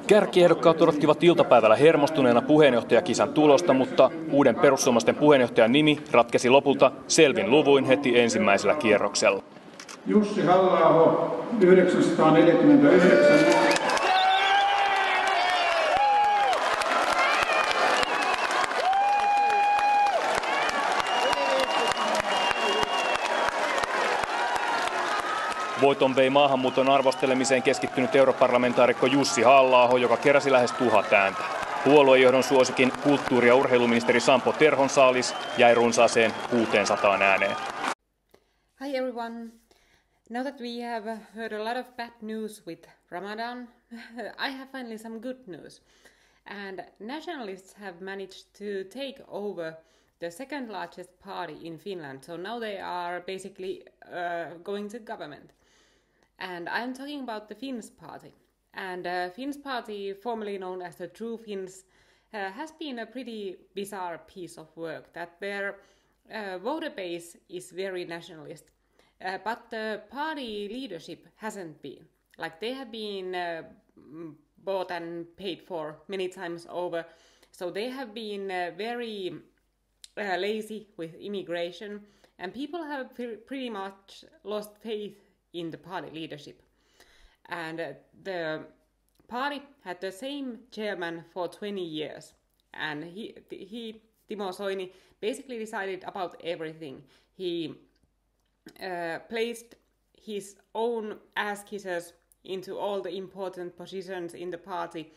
Kärkiehdokkaat odottivat iltapäivällä hermostuneena puheenjohtajakisan tulosta, mutta uuden perussuomalaisten puheenjohtajan nimi ratkesi lopulta selvin luvuin heti ensimmäisellä kierroksella. Jussi Halla-aho 949. Voiton vei maahanmuuton arvostelemiseen keskittynyt europarlamentaarikko Jussi Halla-aho, joka keräsi lähes 1000 ääntä. Puoluejohdon suosikin kulttuuri- ja urheiluministeri Sampo Terhonsaalis jäi runsaaseen 600 ääneen. Hi everyone. Now that we have heard a lot of bad news with Ramadan, I have finally some good news. And nationalists have managed to take over the second largest party in Finland. So now they are basically going to government. And I'm talking about the Finns party. And Finns party, formerly known as the True Finns, has been a pretty bizarre piece of work. That their voter base is very nationalist. But the party leadership hasn't been. Like they have been bought and paid for many times over. So they have been very lazy with immigration. And people have pretty much lost faith in the party leadership. And the party had the same chairman for 20 years. And he Timo Soini, basically decided about everything. He placed his own ass kissers into all the important positions in the party,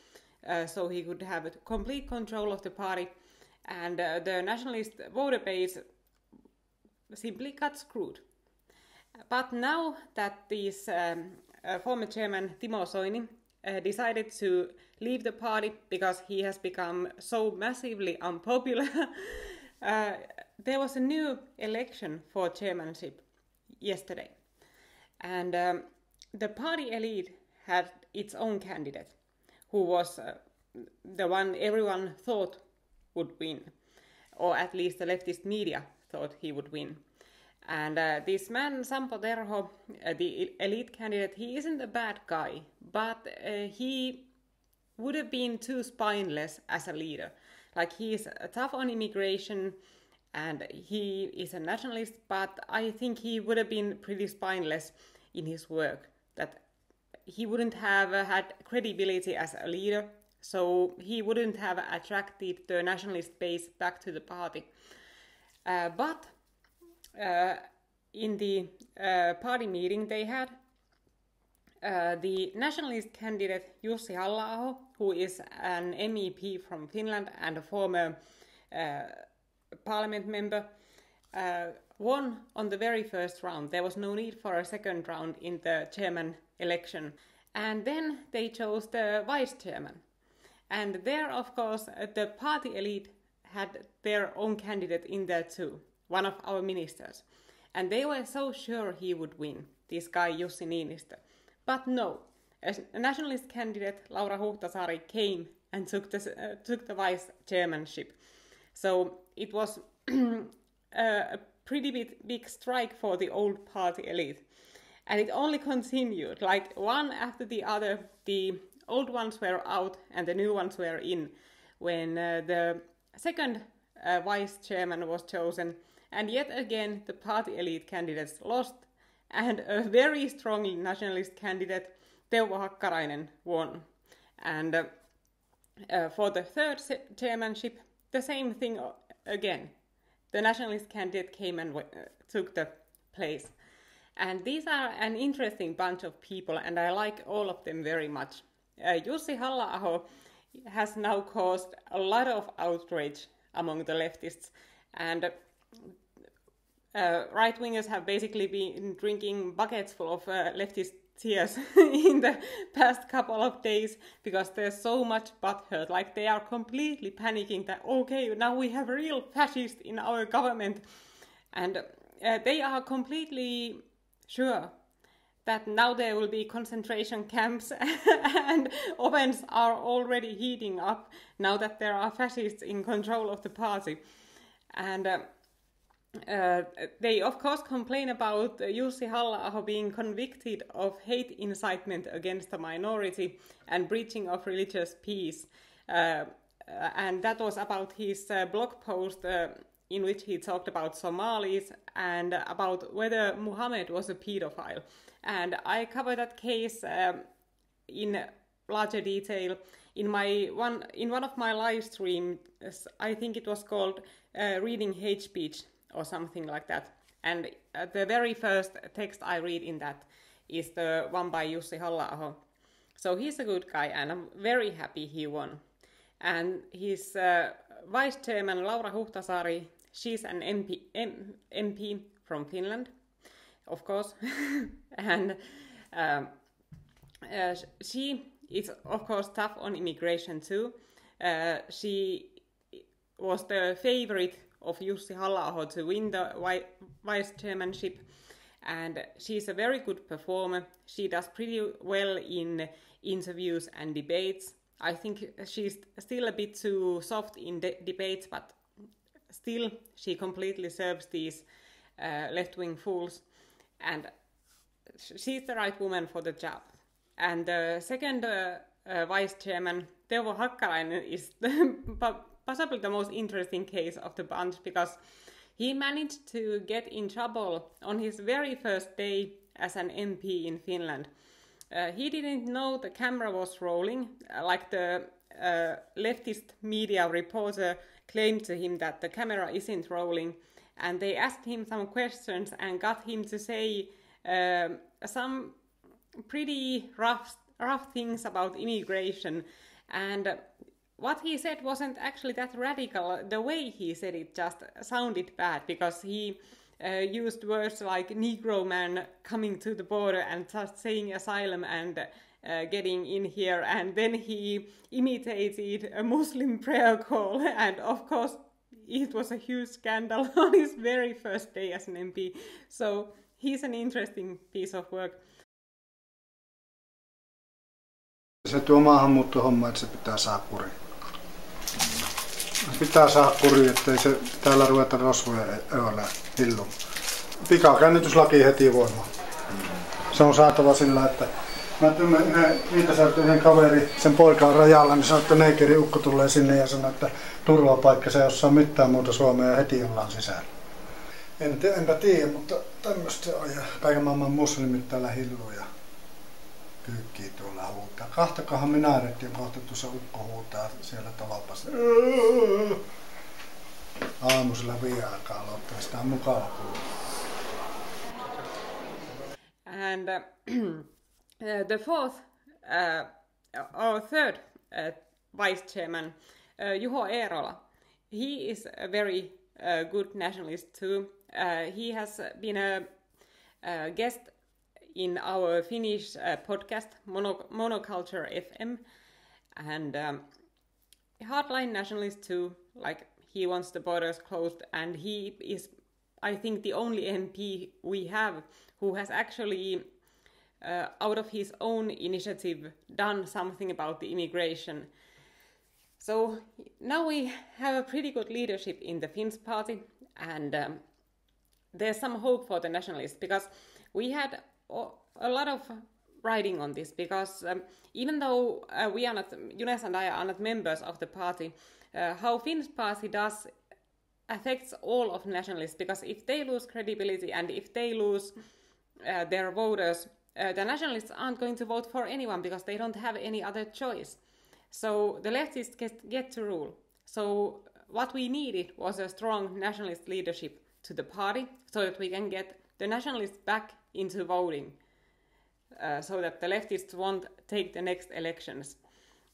so he could have complete control of the party, and the nationalist voter base simply got screwed. But now that this former chairman Timo Soini decided to leave the party because he has become so massively unpopular, there was a new election for chairmanship yesterday. And the party elite had its own candidate, who was the one everyone thought would win, or at least the leftist media thought he would win. And this man, Sampo Terho, the elite candidate, he isn't a bad guy, but he would have been too spineless as a leader. Like, he's tough on immigration, and he is a nationalist, but I think he would have been pretty spineless in his work, that he wouldn't have had credibility as a leader, so he wouldn't have attracted the nationalist base back to the party. But in the party meeting they had, the nationalist candidate Jussi Halla-aho, who is an MEP from Finland and a former parliament member, won on the very first round. There was no need for a second round in the chairman election. And then they chose the vice chairman. And there, of course, the party elite had their own candidate in there too, one of our ministers. And they were so sure he would win, this guy Jussi Niinistö. But no, a nationalist candidate, Laura Huhtasaari, came and took the vice chairmanship. So it was a pretty big strike for the old party elite. And it only continued, like one after the other. The old ones were out and the new ones were in when the second vice chairman was chosen. And yet again, the party elite candidates lost, and a very strongly nationalist candidate, Teuvo Hakkarainen, won. And for the third chairmanship, the same thing again. The nationalist candidate came and took the place. And these are an interesting bunch of people, and I like all of them very much. Jussi Halla-aho has now caused a lot of outrage among the leftists, and right-wingers have basically been drinking buckets full of leftist tears in the past couple of days, because there's so much butthurt. Like, they are completely panicking that, okay, now we have real fascists in our government. And they are completely sure that now there will be concentration camps and ovens are already heating up now that there are fascists in control of the party. And they of course complain about Jussi Halla-aho being convicted of hate incitement against a minority and breaching of religious peace. And that was about his blog post in which he talked about Somalis and about whether Muhammad was a pedophile. And I covered that case in larger detail in one of my live streams. I think it was called Reading Hate Speech or something like that. And the very first text I read in that is the one by Jussi Halla-aho. So he's a good guy, and I'm very happy he won. And his vice chairman Laura Huhtasaari, she's an MP from Finland, of course, and she is of course tough on immigration too. She was the favorite of Jussi Halla-aho to win the vice chairmanship, and she's a very good performer. She does pretty well in interviews and debates. I think she's still a bit too soft in debates, but still she completely serves these left-wing fools, and she's the right woman for the job. And the second vice chairman, Teuvo Hakkarainen, is possibly the most interesting case of the bunch, because he managed to get in trouble on his very first day as an MP in Finland. He didn't know the camera was rolling, like the leftist media reporter claimed to him that the camera isn't rolling, and they asked him some questions and got him to say some pretty rough things about immigration. And what he said wasn't actually that radical. The way he said it just sounded bad, because he used words like Negro man coming to the border and just saying asylum and getting in here, and then he imitated a Muslim prayer call, and of course it was a huge scandal on his very first day as an MP. So he's an interesting piece of work. Se tuo maahanmuuttohomma, että se pitää saada kuriin. Pitää saada kuriin, ettei se täällä ruveta rosvoja ööllä hilluun. Pikakäännytyslaki heti voimaan. Se on saatava sillä, että mä tunnen yhden kaveri, sen poika on rajalla, niin sanoo, että neikeri ukko tulee sinne ja sanoo, että turvapaikka, se ei osaa mitään muuta Suomea ja heti ollaan sisällä. Enpä tiedä, mutta tämmöistä se on, ja kaiken maailman muslimit täällä hilluu ja kyykkii tuolla huutaa. Kahtakahan minaarettiin kohta tuossa ukko huutaa siellä tolopassa. Aamusella 5 aikaa aloittaa, sitä on mukava kuulla. And the fourth or third vice chairman, Juho Eerola, he is a very good nationalist too. He has been a guest in our Finnish podcast, Monoculture FM, and hardline nationalist too. Like, he wants the borders closed, and he is, I think, the only MP we have who has actually, out of his own initiative, done something about the immigration. So now we have a pretty good leadership in the Finns party, and there's some hope for the nationalists, because we had a lot of writing on this, because even though we are not, Junes and I are not members of the party, how Finns party does affects all of nationalists, because if they lose credibility and if they lose their voters, the nationalists aren't going to vote for anyone, because they don't have any other choice. So the leftists get to rule. So what we needed was a strong nationalist leadership to the party, so that we can get the nationalists back into voting, so that the leftists won't take the next elections.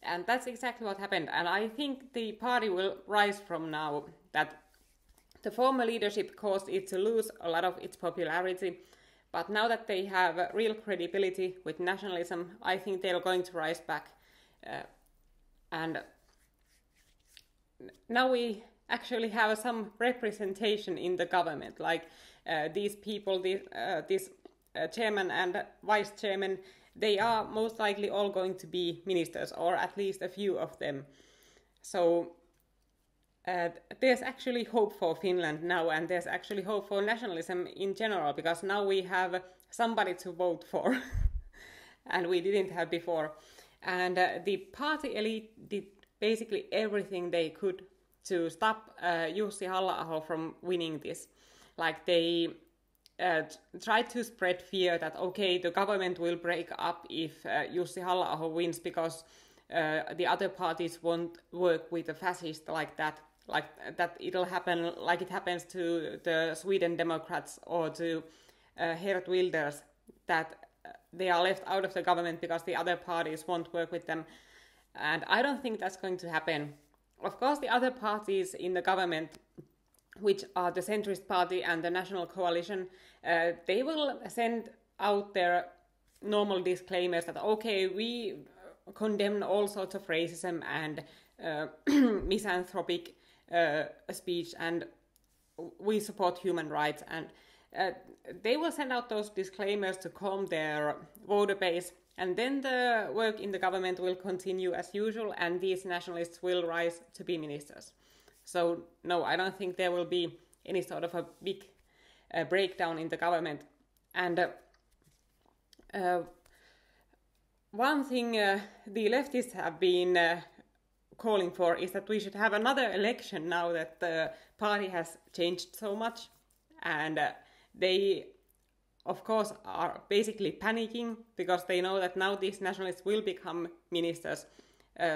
And that's exactly what happened. And I think the party will rise from now. That the former leadership caused it to lose a lot of its popularity, but now that they have real credibility with nationalism, I think they're going to rise back. And now we actually have some representation in the government, like these people, this chairman and vice chairman, they are most likely all going to be ministers, or at least a few of them. So there's actually hope for Finland now, and there's actually hope for nationalism in general, because now we have somebody to vote for, and we didn't have before. And the party elite did basically everything they could to stop Jussi Halla-aho from winning this. Like they tried to spread fear that, okay, the government will break up if Jussi Halla-aho wins, because the other parties won't work with the fascists like that it'll happen like it happens to the Sweden Democrats or to Geert Wilders, that they are left out of the government because the other parties won't work with them. And I don't think that's going to happen. Of course, the other parties in the government, which are the centrist party and the National Coalition, they will send out their normal disclaimers that, okay, we condemn all sorts of racism and misanthropic speech, and we support human rights. And they will send out those disclaimers to calm their voter base, and then the work in the government will continue as usual, and these nationalists will rise to be ministers. So no, I don't think there will be any sort of a big breakdown in the government. And one thing the leftists have been calling for is that we should have another election now that the party has changed so much. And they, of course, are basically panicking because they know that now these nationalists will become ministers.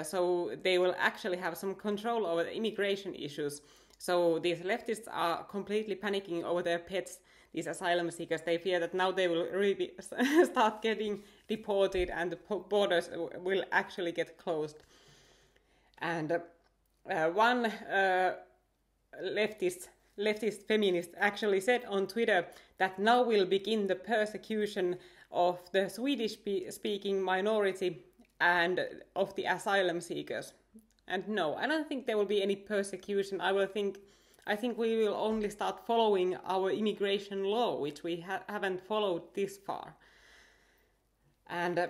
So they will actually have some control over the immigration issues. So these leftists are completely panicking over their pets, these asylum seekers. They fear that now they will really start getting deported and the borders will actually get closed. And one leftist feminist actually said on Twitter that now will begin the persecution of the Swedish-speaking minority and of the asylum seekers. And no, I don't think there will be any persecution. I think we will only start following our immigration law, which we haven't followed this far. And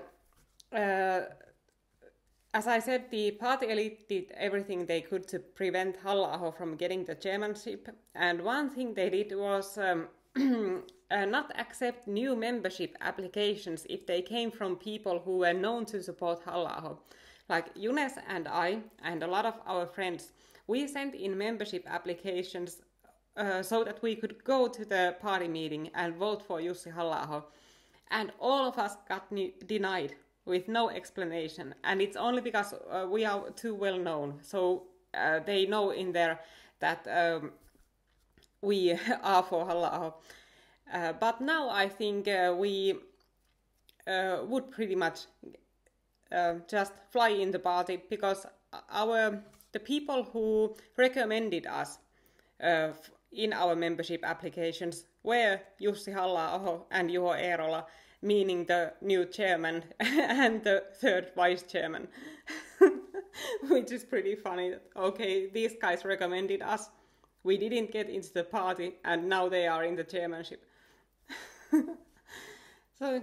as I said, the party elite did everything they could to prevent Halla-aho from getting the chairmanship. And one thing they did was not accept new membership applications if they came from people who were known to support Halla-aho. Like Younes and I, and a lot of our friends, we sent in membership applications so that we could go to the party meeting and vote for Jussi Halla-aho. And all of us got denied with no explanation. And it's only because we are too well known. So they know in there that we are for Halla-aho. But now I think we would pretty much just fly in the party, because the people who recommended us in our membership applications were Jussi Halla-aho and Juho Eerola, meaning the new chairman and the third vice chairman. Which is pretty funny. Okay, these guys recommended us, we didn't get into the party, and now they are in the chairmanship. So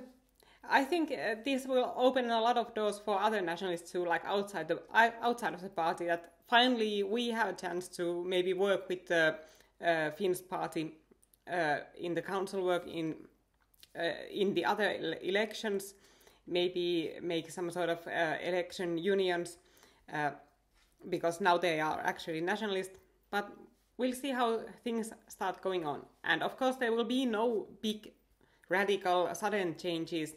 I think this will open a lot of doors for other nationalists too, like outside of the party, that finally we have a chance to maybe work with the Finns party in the council work, in the other elections, maybe make some sort of election unions, because now they are actually nationalists. But we'll see how things start going on. And of course there will be no big radical sudden changes,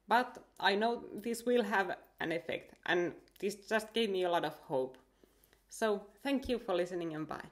but I know this will have an effect, and this just gave me a lot of hope. So thank you for listening, and bye.